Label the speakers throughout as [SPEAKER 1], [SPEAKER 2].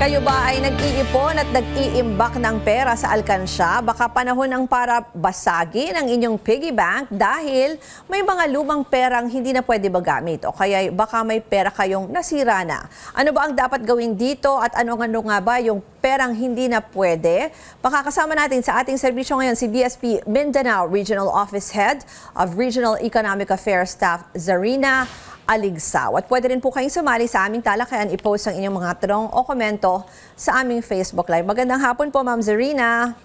[SPEAKER 1] Kayo ba ay nag-iipon at nag-iimbak ng pera sa alkansya? Baka panahon ang para basagin ang inyong piggy bank dahil may mga lumang perang hindi na pwede magamit o kaya baka may pera kayong nasira na. Ano ba ang dapat gawin dito at ano-ano nga ba yung perang hindi na pwede? Pakakasama natin sa ating serbisyo ngayon si BSP Mindanao Regional Office Head of Regional Economic Affairs Staff Zarina Aligsaw. At pwede rin po kayong sumali sa aming talakayan, i-post ang inyong mga tanong o komento sa aming Facebook Live. Magandang hapon po, Ma'am Zarina.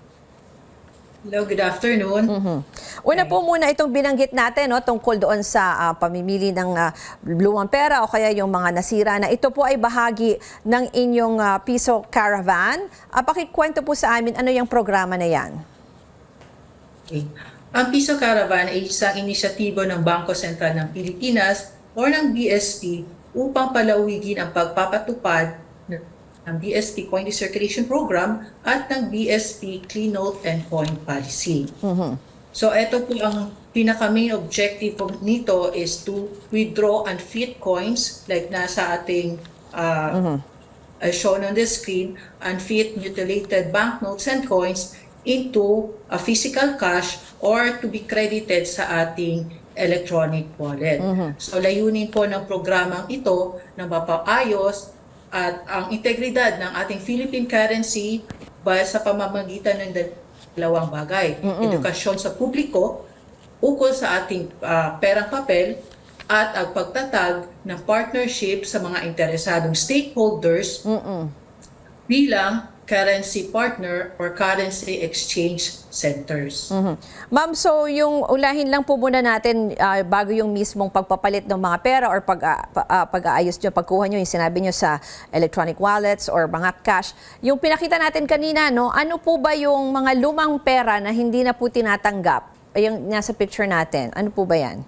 [SPEAKER 2] Hello, good afternoon.
[SPEAKER 1] Una po muna itong binanggit natin tungkol doon sa pamimili ng lumang pera o kaya yung mga nasira na ito po ay bahagi ng inyong Piso Caravan. Pakikwento po sa amin ano yung programa na yan.
[SPEAKER 2] Okay. Ang Piso Caravan ay isang inisyatibo ng Bangko Sentral ng Pilipinas o ng BSP upang palawigin ang pagpapatupad ng BSP Coin Recirculation Program at ng BSP Clean Note and Coin Policy. So ito po ang pinaka-main objective nito is to withdraw unfit coins like nasa ating as shown on the screen, unfit mutilated banknotes and coins into a physical cash or to be credited sa ating electronic wallet. So layunin po ng programang ito na mapaayos at ang integridad ng ating Philippine currency sa pamamagitan ng dalawang bagay. Edukasyon sa publiko ukol sa ating perang papel at ang pagtatag ng partnership sa mga interesadong stakeholders bilang currency partner or currency exchange centers.
[SPEAKER 1] Ma'am, so yung ulahin lang po muna natin bago yung mismong pagpapalit ng mga pera or pag-aayos nyo, pagkuha nyo, yung sinabi nyo sa electronic wallets or mga cash. Yung pinakita natin kanina, ano po ba yung mga lumang pera na hindi na po tinatanggap? Yung nasa picture natin, ano po ba yan?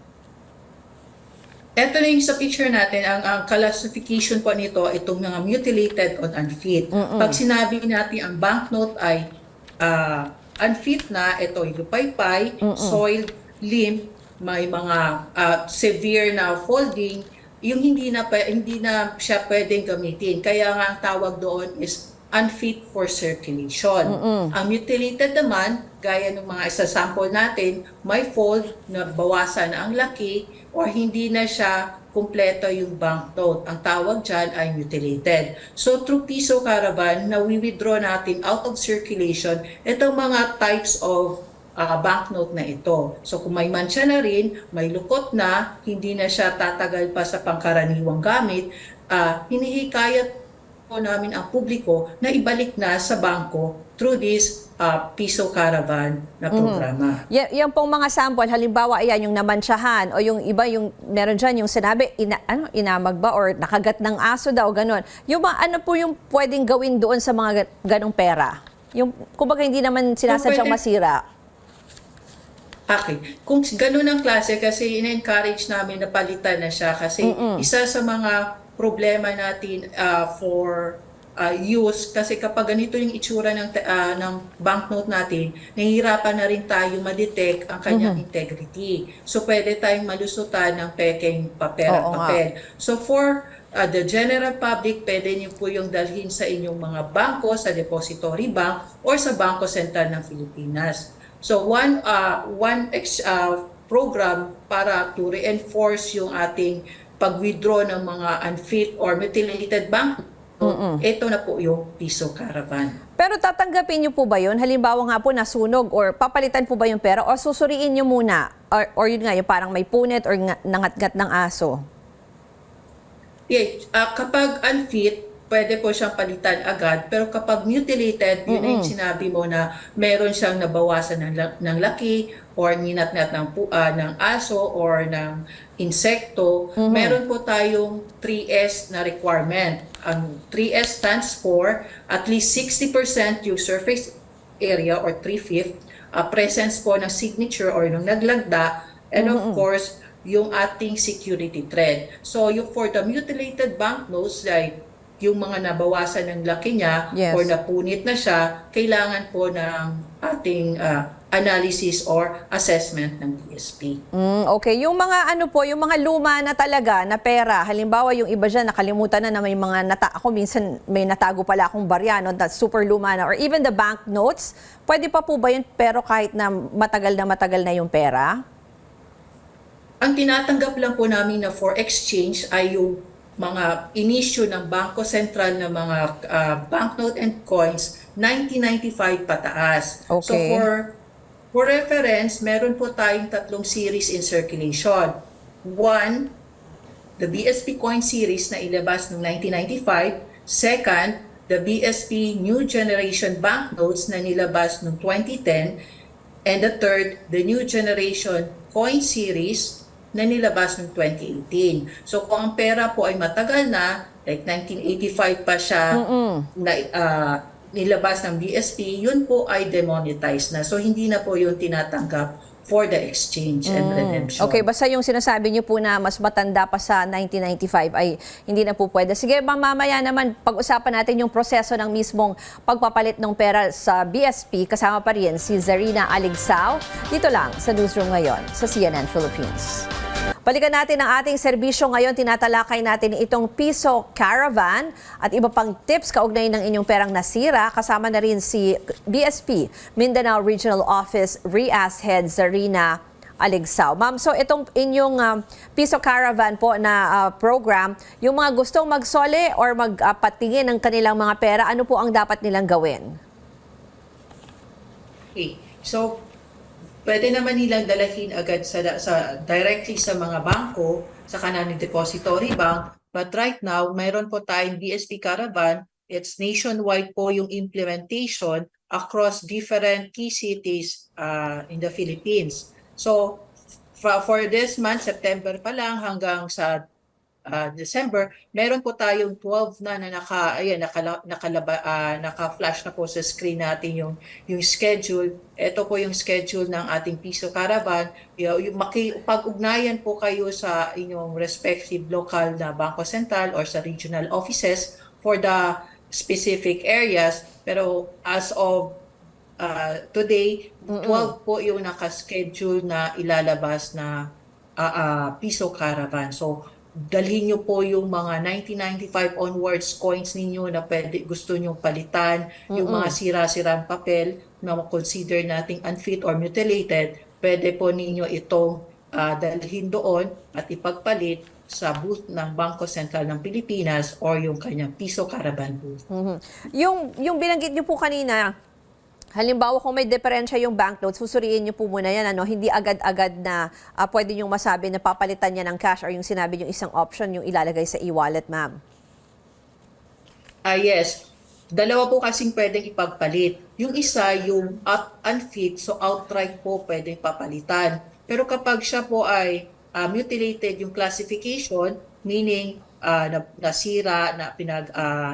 [SPEAKER 2] Ito na yung sa picture natin, ang classification po nito, itong mga mutilated o unfit. Pag sinabi natin ang banknote ay unfit na, ito yung lupaypay, soiled, limp, may mga severe na folding, yung hindi na siya pwedeng gamitin. Kaya nga ang tawag doon is unfit for circulation. Ang mutilated naman, gaya ng mga isa-sample natin, may fold na bawasan na ang laki or hindi na siya kumpleto yung banknote. Ang tawag dyan ay mutilated. So through Piso Caravan, na we-withdraw natin out of circulation itong mga types of banknote na ito. So kung may mancha na rin, may lukot na, hindi na siya tatagal pa sa pangkaraniwang gamit, hinihikayat po namin ang publiko na ibalik na sa bangko through this Piso Caravan na programa.
[SPEAKER 1] Yan pong mga sample, halimbawa ayan yung namantsahan o yung iba yung meron dyan yung sinabi, inamag ba or nakagat ng aso daw, ganon. Yung ano po yung pwedeng gawin doon sa mga ganong pera? Yung, kumbaga hindi naman sinasadyang masira.
[SPEAKER 2] Okay. Kung ganun ang klase, kasi ina-encourage namin na palitan na siya kasi isa sa mga problema natin for use, kasi kapag ganito yung itsura ng banknote natin, nahihirapan na rin tayo ma-detect ang kanyang integrity. So pwede tayong malusutan ng pekeng papel. So for the general public, pwede niyo po yung dalhin sa inyong mga bangko, sa depository bank, or sa Bangko Sentral ng Pilipinas. So one program para to reinforce yung ating pag-withdraw ng mga unfit or mutilated bank, ito na po yung Piso Caravan.
[SPEAKER 1] Pero tatanggapin niyo po ba yun? Halimbawa nga po nasunog or papalitan po ba yung pera o susuriin niyo muna? Or yun nga, yung parang may punit or nangat-ngat ng aso?
[SPEAKER 2] Yeah, kapag unfit, pwede po siyang palitan agad. Pero kapag mutilated, yun na yung sinabi mo na meron siyang nabawasan ng laki or ninat-nat ng aso or ng insekto, meron po tayong 3S na requirement. Ang 3S stands for at least 60% yung surface area or 3/5, presence po ng signature or ng naglagda, and of course, yung ating security thread. So yung for the mutilated banknotes, like yung mga nabawasan ng laki niya or napunit na siya, kailangan po ng ating analysis or assessment ng BSP.
[SPEAKER 1] Okay, yung mga ano po, yung mga luma na talaga na pera, halimbawa yung iba dyan nakalimutan na may mga ako minsan may natago pala akong barya, no, that super luma na, or even the bank notes, pwede pa po ba yun pero kahit na matagal na yung pera?
[SPEAKER 2] Ang tinatanggap lang po namin na for exchange ay yung mga inisyu ng Bangko Sentral na mga banknote and coins 1995 pataas. So
[SPEAKER 1] Okay.
[SPEAKER 2] for reference, meron po tayong tatlong series in circulation. One, the BSP coin series na ilabas noong 1995. Second, the BSP New Generation Banknotes na nilabas noong 2010. And the third, the New Generation Coin Series na nilabas noong 2018. So kung ang pera po ay matagal na, like 1985 pa siya na, nilabas ng BSP, yun po ay demonetized na. So hindi na po yung tinatanggap for the exchange and redemption.
[SPEAKER 1] Okay, basta yung sinasabi niyo po na mas matanda pa sa 1995 ay hindi na po pwede. Sige, mamaya naman pag-usapan natin yung proseso ng mismong pagpapalit ng pera sa BSP. Kasama pa rin si Zarina Aligsao dito lang sa Newsroom ngayon sa CNN Philippines. Balikan natin ang ating serbisyo ngayon. Tinatalakay natin itong Piso Caravan at iba pang tips kaugnay ng inyong perang nasira. Kasama na rin si BSP Mindanao Regional Office RIAS Head Zarina Aligsao. Ma'am, so itong inyong Piso Caravan po na program, yung mga gustong magsole or magpatingin ng kanilang mga pera, ano po ang dapat nilang gawin?
[SPEAKER 2] Okay. So, pwede naman nilang dalahin agad directly sa mga bangko, sa kanang depository bank. But right now, mayroon po tayong BSP Caravan. It's nationwide po yung implementation across different key cities in the Philippines. So, for this month, September pa lang hanggang sa December, meron po tayong 12 na naka-flash na po sa screen natin yung schedule. Ito po yung schedule ng ating Piso Caravan. Pag-ugnayan po kayo sa inyong respective local na Bangko Sentral or sa regional offices for the specific areas. Pero as of today, 12 po yung naka-schedule na ilalabas na Piso Caravan. So, dalhin nyo po yung mga 1995 onwards coins ninyo na gusto nyong palitan, yung mga sira-sirang papel na consider nating unfit or mutilated, pwede po ninyo itong dalhin doon at ipagpalit sa booth ng Bangko Sentral ng Pilipinas or yung kanyang Piso Caravan booth.
[SPEAKER 1] Yung binanggit niyo po kanina, halimbawa kung may diferensya yung banknotes, susuriin niyo po muna yan. Hindi agad-agad na pwede niyong masabi na papalitan niya ng cash or yung sinabi yung isang option yung ilalagay sa e-wallet, ma'am.
[SPEAKER 2] Yes. Dalawa po kasing pwedeng ipagpalit. Yung isa, yung unfit, so outright po pwedeng papalitan. Pero kapag siya po ay mutilated yung classification, meaning nasira,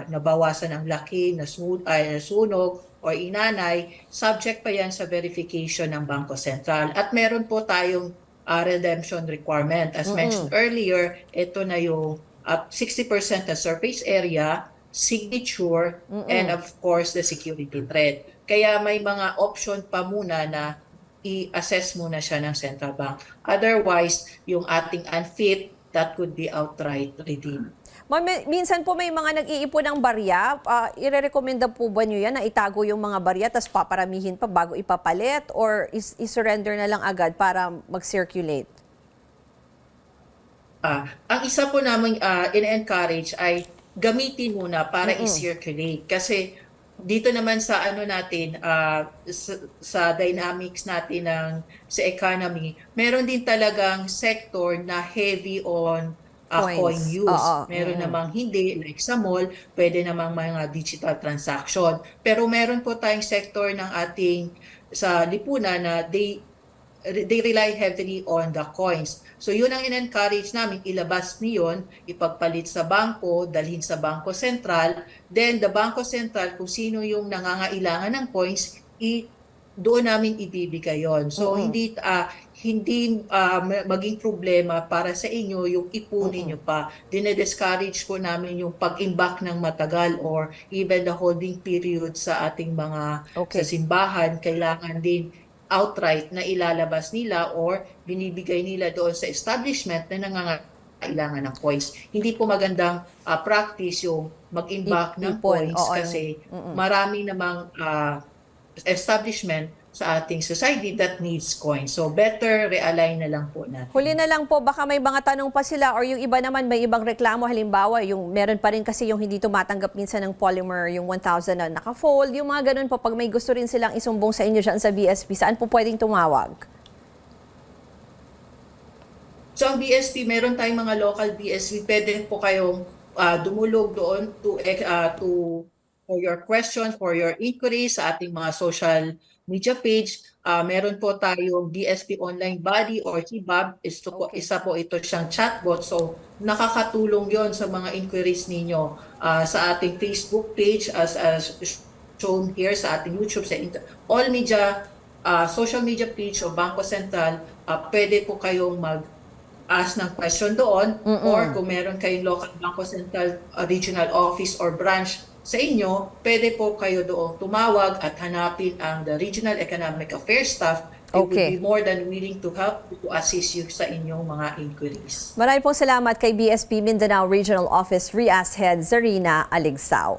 [SPEAKER 2] nabawasan ang laki, nasunog, or inanay, subject pa yan sa verification ng Bangko Sentral. At meron po tayong redemption requirement. As mentioned earlier, ito na yung 60% na surface area, signature, and of course, the security threat. Kaya may mga option pa muna na i-assess muna siya ng Central Bank. Otherwise, yung ating unfit, that could be outright redeemed.
[SPEAKER 1] Minsan po may mga nag-iipon ng barya. Ire-recommenda po ba nyo yan na itago yung mga barya tapos paparamihin pa bago ipapalit or i-surrender na lang agad para mag-circulate?
[SPEAKER 2] Ang isa po namin in-encourage ay gamitin muna para i-circulate. Kasi dito naman sa natin, sa dynamics natin sa economy, meron din talagang sector na heavy on coin use. Meron namang hindi, like sa mall, pwede namang mga digital transaction. Pero meron po tayong sector ng ating sa lipunan na they rely heavily on the coins. So yun ang in-encourage namin, ilabas niyon, ipagpalit sa bangko, dalhin sa Bangko Sentral, then the Bangko Sentral, kung sino yung nangangailangan ng coins, doon namin ibibigay yon. So hindi maging problema para sa inyo yung ipunin nyo pa. Dine-discourage po namin yung pag-imbak ng matagal or even the holding period sa ating mga sa simbahan. Kailangan din outright na ilalabas nila or binibigay nila doon sa establishment na nangangailangan ng points. Hindi po magandang practice yung mag-imbak ng
[SPEAKER 1] Ipon,
[SPEAKER 2] points
[SPEAKER 1] oo,
[SPEAKER 2] kasi marami namang establishment sa ating society that needs coins. So better realign na lang po natin.
[SPEAKER 1] Huli na lang po, baka may mga tanong pa sila or yung iba naman may ibang reklamo. Halimbawa, yung meron pa rin kasi yung hindi tumatanggap minsan ng polymer, yung 1,000 na naka-fold. Yung mga ganun po, pag may gusto rin silang isumbong sa inyo dyan sa BSP, saan po pwedeng tumawag?
[SPEAKER 2] So ang BSP, meron tayong mga local BSP, pwede po kayong dumulog doon for your question, for your inquiry sa ating mga social media page. Meron po tayong BSP Online Body or HIBAB. Isa po ito siyang chatbot. So nakakatulong yon sa mga inquiries ninyo sa ating Facebook page as shown here sa ating YouTube, sa all media, social media page o Bangko Sentral. Pwede po kayong ask ng question doon or kung meron kayong local Bangko Sentral regional office or branch sa inyo, pwede po kayo doon tumawag at hanapin ang the Regional Economic Affairs staff. They will be more than willing to help to assist you sa inyong mga inquiries.
[SPEAKER 1] Maraming pong salamat kay BSP Mindanao Regional Office Rias Head Zarina Aligsao.